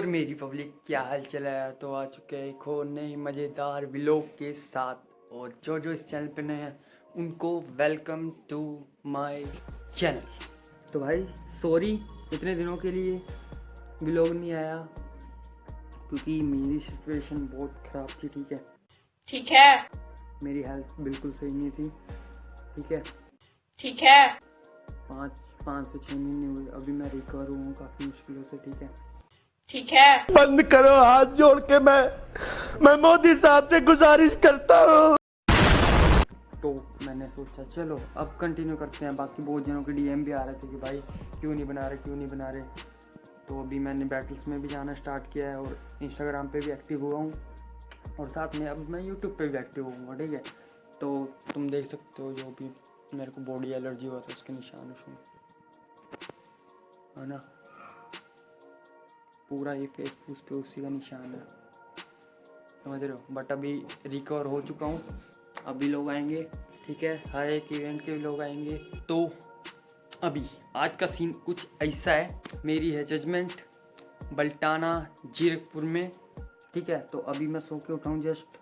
और मेरी पब्लिक क्या हाल चल रहा है। तो आ चुके हैं एक और नई मज़ेदार व्लॉग के साथ, और जो इस चैनल पे नए हैं उनको वेलकम टू माय चैनल। तो भाई सॉरी इतने दिनों के लिए व्लॉग नहीं आया, क्योंकि मेरी सिचुएशन बहुत ख़राब थी। ठीक है मेरी हेल्थ बिल्कुल सही नहीं थी। ठीक है 5 से 6 महीने हुए, अभी मैं रिकवर हूँ काफ़ी मुश्किलों से। ठीक है बंद करो, हाथ जोड़ के मैं मोदी साहब से गुजारिश करता हूँ। तो मैंने सोचा चलो अब कंटिन्यू करते हैं। बाकी बहुत जनों के डीएम भी आ रहे थे कि भाई क्यों नहीं बना रहे। तो अभी मैंने बैटल्स में भी जाना स्टार्ट किया है, और इंस्टाग्राम पे भी एक्टिव हुआ हूँ, और साथ में अब मैं यूट्यूब पे भी एक्टिव होऊंगा। ठीक है, तो तुम देख सकते हो जो भी मेरे को बॉडी एलर्जी हुआ था उसके निशान उसमें है ना, पूरा ये फेस फूस पे उसी का निशान है, समझ रहे हो। बट अभी रिकवर हो चुका हूँ। अभी लोग आएंगे, ठीक है, हर एक इवेंट के लोग आएंगे। तो अभी आज का सीन कुछ ऐसा है। मेरी है जजमेंट बल्टाना जीरकपुर में। ठीक है, तो अभी मैं सो के उठाऊँ, जस्ट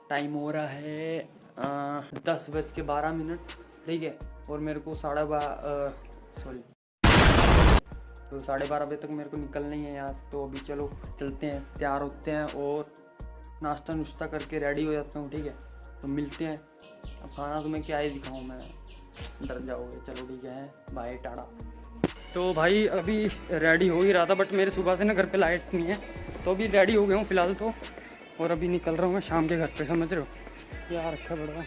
टाइम हो रहा है 10:12। ठीक है, और मेरे को 12:30 बजे तक मेरे को निकलना ही है यहाँ से। तो अभी चलो चलते हैं, तैयार होते हैं और नाश्ता नुश्ता करके रेडी हो जाता हूँ। ठीक है, तो मिलते हैं। अब खाना तुम्हें क्या ही दिखाऊँ मैं, डर जाओगे। चलो ठीक है, बाय टाटा। तो भाई अभी रेडी हो ही रहा था, बट मेरे सुबह से ना घर पे लाइट नहीं है, तो अभी रेडी हो गया हूँ फ़िलहाल तो। और अभी निकल रहा हूँ मैं शाम के घर पे, समझ रहे हो। यार रखा बड़ा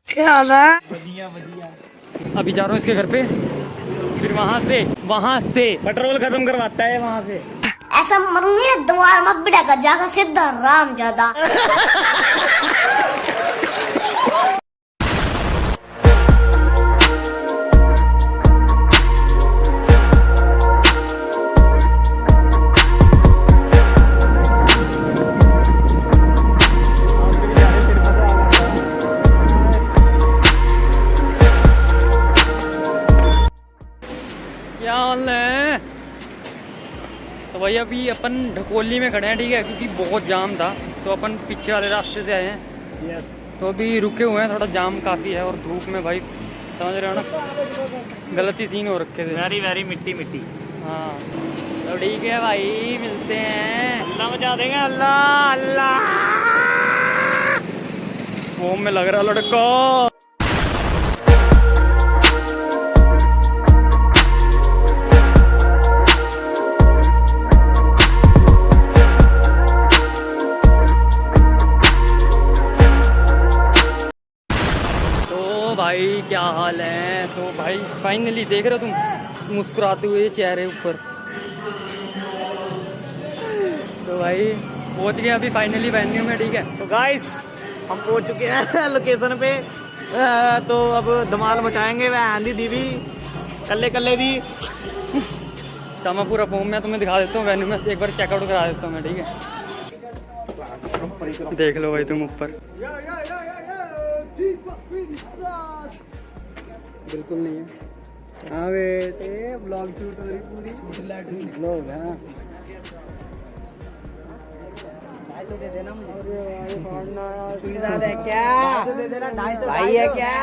क्या हाल है? बढ़िया। अभी जा रहा हूँ इसके घर पे, फिर वहाँ से पेट्रोल खत्म करवाता है वहाँ से। ऐसा मरूंगी ना द्वार में बिड़ा का जाकर सीधा राम ज्यादा। क्या हाल है। तो भाई अभी अपन ढकोली में खड़े हैं, ठीक है, क्योंकि बहुत जाम था, तो अपन पीछे वाले रास्ते से आए हैं। यस, तो अभी रुके हुए हैं, थोड़ा जाम काफ़ी है, और धूप में भाई समझ रहे हो ना, गलत ही सीन हो रखे थे। वेरी मिट्टी। हाँ तो ठीक है भाई, मिलते हैं। अल्लाह मचा देंगे, अल्लाह। वो में लग रहा लड़का। भाई क्या हाल है। तो भाई फाइनली देख रहे हो तुम मुस्कुराते हुए चेहरे ऊपर। तो भाई पहुंच गए अभी फाइनली वेन्यू में। ठीक है, सो गाइस हम पहुंच चुके हैं लोकेशन पे। तो अब धमाल मचाएंगे। वह आंधी दीदी कल्ले दी सामा पूरा फॉर्म में तुम्हें दिखा देता हूँ। वेन्यू में एक बार चेकआउट करा देता हूँ मैं। ठीक है, देख लो भाई तुम ऊपर। बिल्कुल नहीं है। हाँ बेटे ब्लॉग शूट हो रही पूरी ब्लॉग है। 250 दे देना मुझे। है क्या? दे देना 250 भाई है क्या?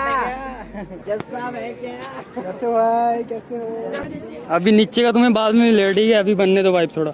जस्सा है क्या? कैसे हो? अभी नीचे का तुम्हें बाद में ले, ठीक है, अभी बनने दो वाइब थोड़ा।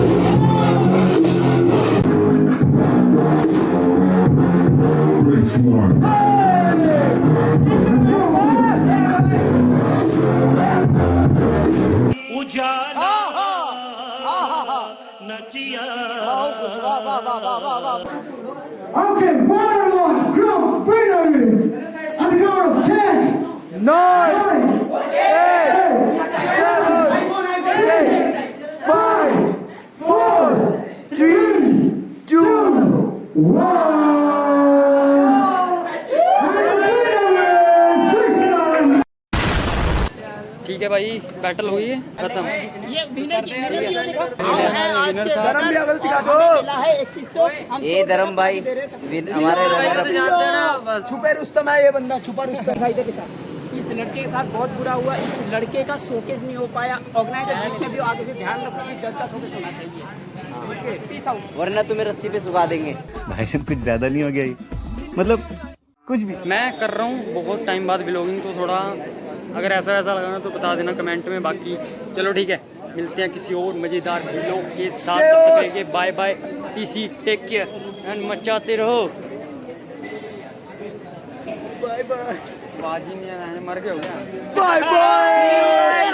Okay, 1-on-1, drum, winners, at the count of 10, 9, 8, 7, 6, 5, 4, 3, 2, 1. ठीक है भाई, बैटल हुई है खत्म। ये धर्म भाई हमारे जानते हैं ना, बस छुपे रुस्तम है ये बंदा, छुपा रुस्तम। इस लड़के के साथ बहुत बुरा हुआ, इस लड़के का शोकेस नहीं हो पाया। ऑर्गेनाइजर जितने भी हो आगे से ध्यान रखो कि जज का शोकेस होना चाहिए। पीस आउट, वरना तुम्हें रस्सी पे सुखा देंगे। भाई साहब कुछ ज्यादा नहीं हो गया ये? मतलब कुछ भी। मैं कर रहा हूँ बहुत टाइम बाद व्लॉगिंग, तो थोड़ा अगर ऐसा वैसा लगा ना तो बता देना कमेंट में। बाकी चलो ठीक है, मिलते हैं किसी और मज़ेदार वीडियो के साथ। तब तक के लिए बाय बाय, पीसी, टेक केयर एंड मचाते रहो। Bye bye. बाजी नहीं है, मर गए हो क्या? Bye bye.